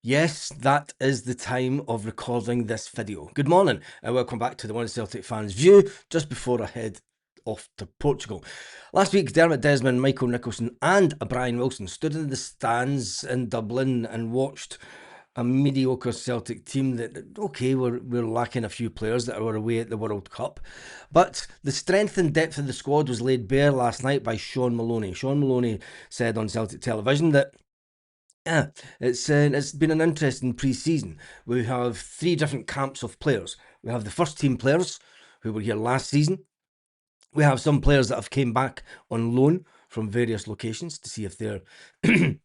Yes, that is the time of recording this video. Good morning and welcome back to the One Celtic Fans View just before I head off to Portugal. Last week, Dermot Desmond, Michael Nicholson and Brian Wilson stood in the stands in Dublin and watched a mediocre Celtic team that, okay, we're lacking a few players that were away at the World Cup. But the strength and depth of the squad was laid bare last night by Sean Maloney. Sean Maloney said on Celtic television that it's been an interesting pre-season. We have three different camps of players. We have the first team players who were here last season. We have some players that have came back on loan from various locations to see if they're going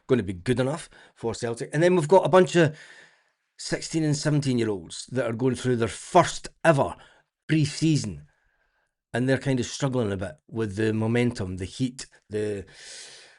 to be good enough for Celtic. And then we've got a bunch of 16 and 17-year-olds that are going through their first ever pre-season. And they're kind of struggling a bit with the momentum, the heat, the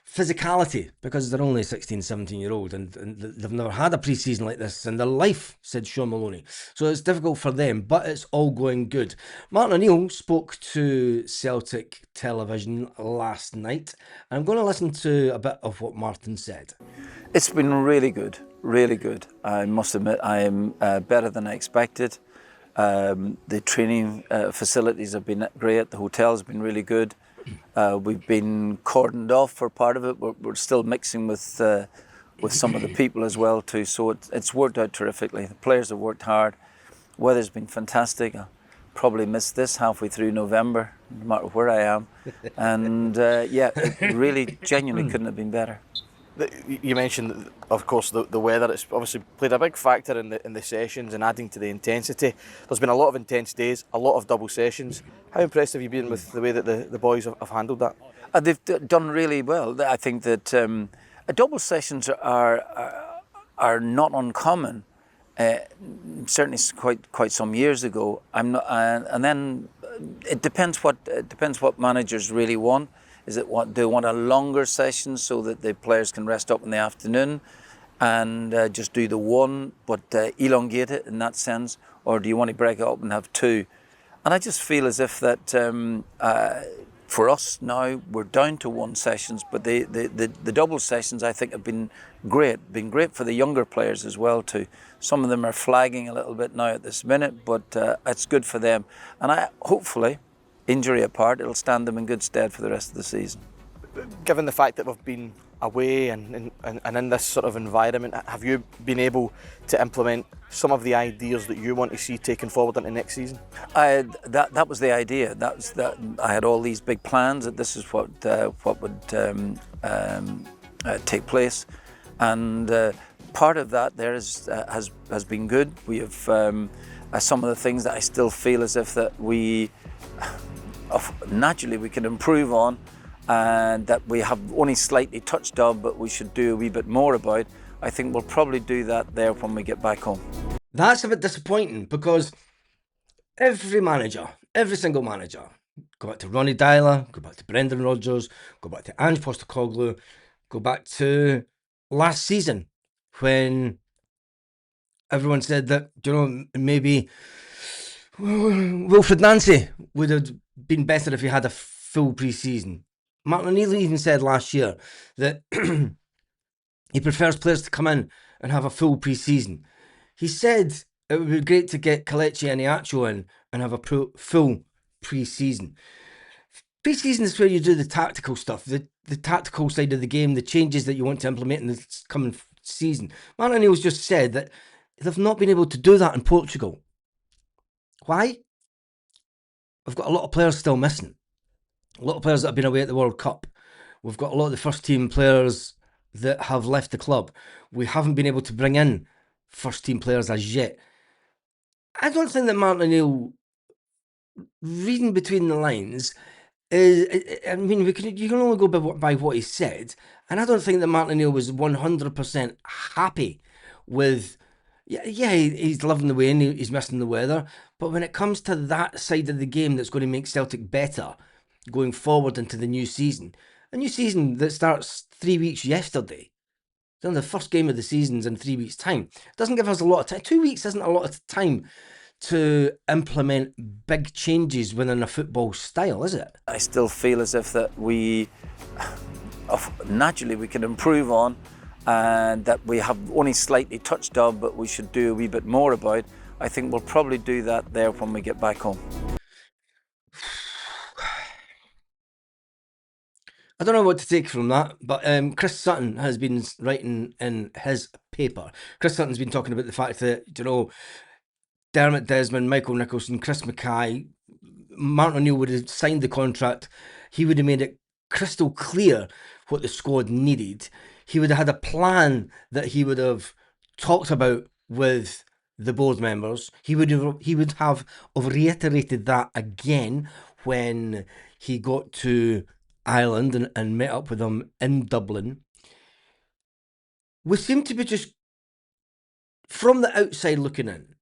physicality, because they're only 16, 17-year-old and they've never had a pre-season like this in their life, said Sean Maloney. So it's difficult for them, but it's all going good. Martin O'Neill spoke to Celtic television last night, and I'm going to listen to a bit of what Martin said. It's been really good, really good. I must admit I am better than I expected. The training facilities have been great, the hotel's been really good. We've been cordoned off for part of it. We're still mixing with some of the people as well too. So it's worked out terrifically. The players have worked hard. Weather's been fantastic. I'll probably miss this halfway through November, no matter where I am. And it really genuinely couldn't have been better. You mentioned, of course, the weather. It's obviously played a big factor in the sessions and adding to the intensity. There's been a lot of intense days, a lot of double sessions. How impressed have you been with the way that the boys have handled that? They've done really well. I think that double sessions are not uncommon. Certainly, quite some years ago. I'm not, and then it depends what managers really want. Is it do they want a longer session so that the players can rest up in the afternoon and just do the one, but elongate it in that sense, or do you want to break it up and have two? And I just feel as if that for us now we're down to one sessions, but the double sessions I think have been great for the younger players as well too. Some of them are flagging a little bit now at this minute, but it's good for them, and hopefully, injury apart, it'll stand them in good stead for the rest of the season. Given the fact that we've been away and in this sort of environment, have you been able to implement some of the ideas that you want to see taken forward into next season? That was the idea. That I had all these big plans that this is what would take place, and part of that there has been good. We have some of the things that I still feel as if that naturally we can improve on, and that we have only slightly touched on, but we should do a wee bit more about. I think we'll probably do that there when we get back home. That's a bit disappointing because every single manager, go back to Ronnie Dyler, go back to Brendan Rodgers, go back to Ange Postecoglou, go back to last season when everyone said that, maybe Wilfred Nancy would have been better if he had a full pre-season. Martin O'Neill even said last year that he prefers players to come in and have a full pre-season. He said it would be great to get Kelechi Iheanacho in and have a full pre-season. Pre-season is where you do the tactical stuff, the tactical side of the game, the changes that you want to implement in the coming season. Martin O'Neill's just said that they've not been able to do that in Portugal. Why? We've got a lot of players still missing. A lot of players that have been away at the World Cup. We've got a lot of the first team players that have left the club. We haven't been able to bring in first team players as yet. I don't think that Martin O'Neill, reading between the lines, you can only go by what he said, and I don't think that Martin O'Neill was 100% happy with. Yeah, he's loving the way and he's missing the weather. But when it comes to that side of the game that's going to make Celtic better going forward into the new season, a new season that starts 3 weeks yesterday, then the first game of the season's in 3 weeks' time. It doesn't give us a lot of time. 2 weeks isn't a lot of time to implement big changes within a football style, is it? I still feel as if that naturally we can improve on, and that we have only slightly touched on, but we should do a wee bit more about. I think we'll probably do that there when we get back home. I don't know what to take from that, but Chris Sutton has been writing in his paper. Chris Sutton's been talking about the fact that, Dermot Desmond, Michael Nicholson, Chris Mackay, Martin O'Neill would have signed the contract. He would have made it crystal clear what the squad needed. He would have had a plan that he would have talked about with the board members. He would have reiterated that again when he got to Ireland and met up with them in Dublin. We seem to be just, from the outside looking in,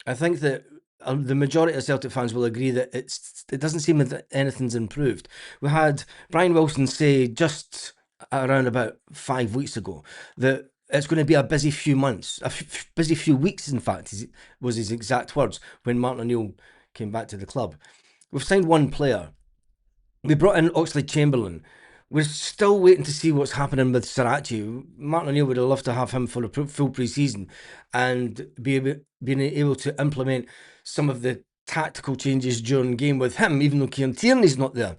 I think that the majority of Celtic fans will agree that it doesn't seem that anything's improved. We had Brian Wilson say just around about 5 weeks ago that it's going to be a busy few months, busy few weeks, in fact, was his exact words when Martin O'Neill came back to the club. We've signed one player. We brought in Oxlade-Chamberlain. We're still waiting to see what's happening with Sarachi. Martin O'Neill would have loved to have him for a full pre-season and being able to implement some of the tactical changes during the game with him, even though Kieran Tierney's not there.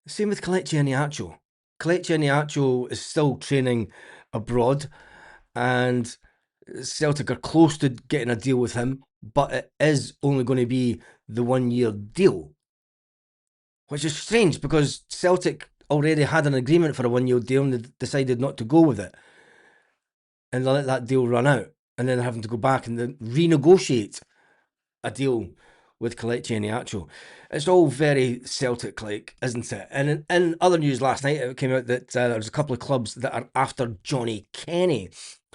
Same with Kelechi Iheanacho. Kelechi Iheanacho is still training abroad, and Celtic are close to getting a deal with him, but it is only going to be the 1 year deal. Which is strange because Celtic already had an agreement for a 1 year deal and they decided not to go with it. And they let that deal run out. And then they're having to go back and then renegotiate a deal with Kelechi Iheanacho. It's all very Celtic-like, isn't it? And in other news last night, it came out that there's a couple of clubs that are after Johnny Kenny.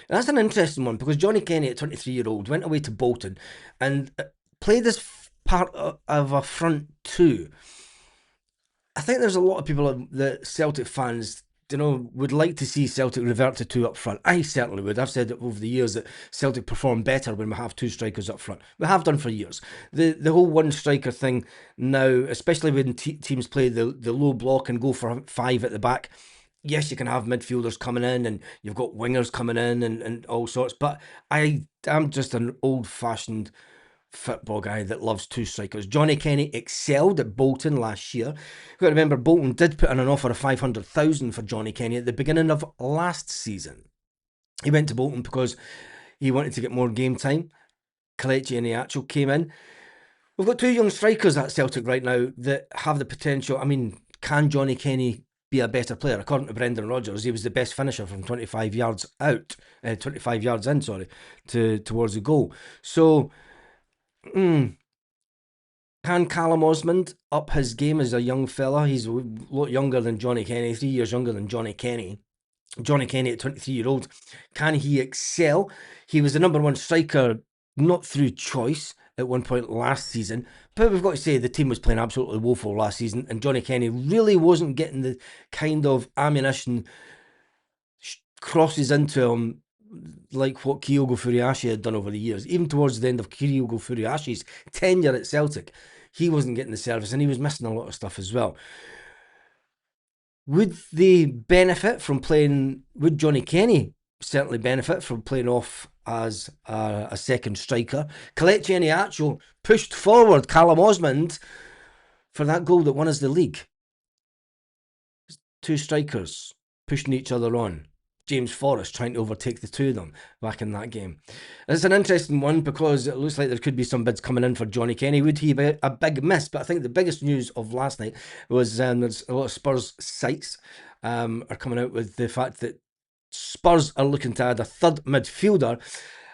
And that's an interesting one because Johnny Kenny, at 23-year-old, went away to Bolton and played as part of a front two. I think there's a lot of people that Celtic fans, would like to see Celtic revert to two up front. I certainly would. I've said it over the years that Celtic perform better when we have two strikers up front. We have done for years. The whole one striker thing now, especially when teams play the low block and go for 5 at the back. Yes, you can have midfielders coming in and you've got wingers coming in and all sorts. But I'm just an old-fashioned football guy that loves two strikers. Johnny Kenny excelled at Bolton last year. You've got to remember, Bolton did put in an offer of 500,000 for Johnny Kenny at the beginning of last season. He went to Bolton because he wanted to get more game time. Kelechi Iheanacho came in. We've got two young strikers at Celtic right now that have the potential. I mean, can Johnny Kenny be a better player? According to Brendan Rodgers, he was the best finisher from 25 yards in, towards the goal. So, can Callum Osmond up his game as a young fella? He's a lot younger than Johnny Kenny, 3 years younger than Johnny Kenny. Johnny Kenny at 23-year-old, can he excel? He was the number one striker, not through choice, at one point last season. But we've got to say the team was playing absolutely woeful last season, and Johnny Kenny really wasn't getting the kind of ammunition crosses into him like what Kyogo Furuhashi had done over the years. Even towards the end of Kyogo Furuhashi's tenure at Celtic, he wasn't getting the service and he was missing a lot of stuff as well. Would they benefit from playing? Would Johnny Kenny certainly benefit from playing off as a second striker? Kelechi Iheanacho pushed forward Callum Osmond for that goal that won us the league. Two strikers pushing each other on. James Forrest trying to overtake the two of them back in that game. It's an interesting one because it looks like there could be some bids coming in for Johnny Kenny. Would he be a big miss? But I think the biggest news of last night was there's a lot of Spurs sites are coming out with the fact that Spurs are looking to add a third midfielder,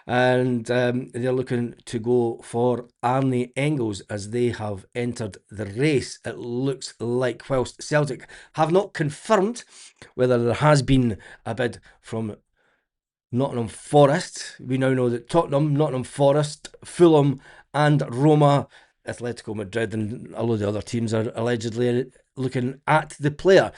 and they're looking to go for Arne Engels as they have entered the race. It looks like, whilst Celtic have not confirmed whether there has been a bid from Nottingham Forest, we now know that Tottenham, Nottingham Forest, Fulham and Roma, Atletico Madrid and a load of other teams are allegedly looking at the player.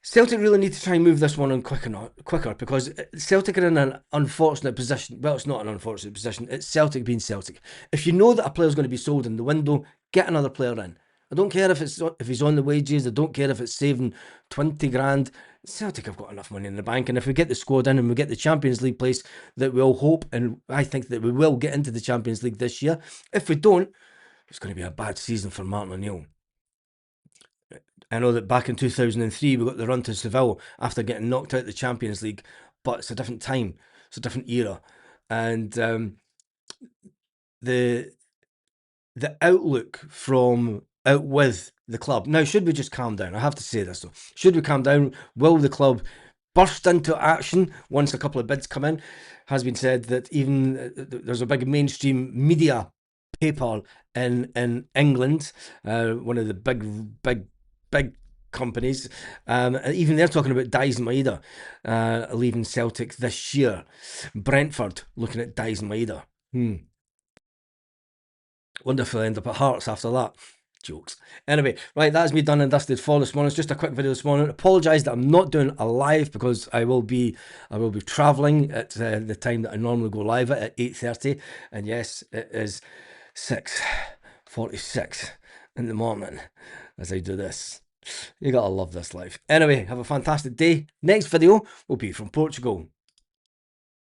Celtic really need to try and move this one on quicker because Celtic are in an unfortunate position. Well, it's not an unfortunate position. It's Celtic being Celtic. If you know that a player is going to be sold in the window, get another player in. I don't care if he's on the wages. I don't care if it's saving 20 grand. Celtic have got enough money in the bank, and if we get the squad in and we get the Champions League place that we all hope, and I think that we will get into the Champions League this year. If we don't, it's going to be a bad season for Martin O'Neill. I know that back in 2003 we got the run to Seville after getting knocked out of the Champions League, but it's a different time, it's a different era, and the outlook from out with the club. Now, should we just calm down? I have to say this though. Should we calm down? Will the club burst into action once a couple of bids come in? Has been said that even there's a big mainstream media paper in England, one of the big companies, even they're talking about Daizen Maeda leaving Celtic this year. Brentford looking at Daizen Maeda. Wonder if they'll end up at Hearts after that. Jokes. Anyway, right, that's me done and dusted for this morning. It's just a quick video this morning. Apologise that I'm not doing a live because I will be travelling at the time that I normally go live at 8:30. And yes, it is 6:46 in the morning as I do this. You gotta love this life. Anyway, have a fantastic day. Next video will be from Portugal.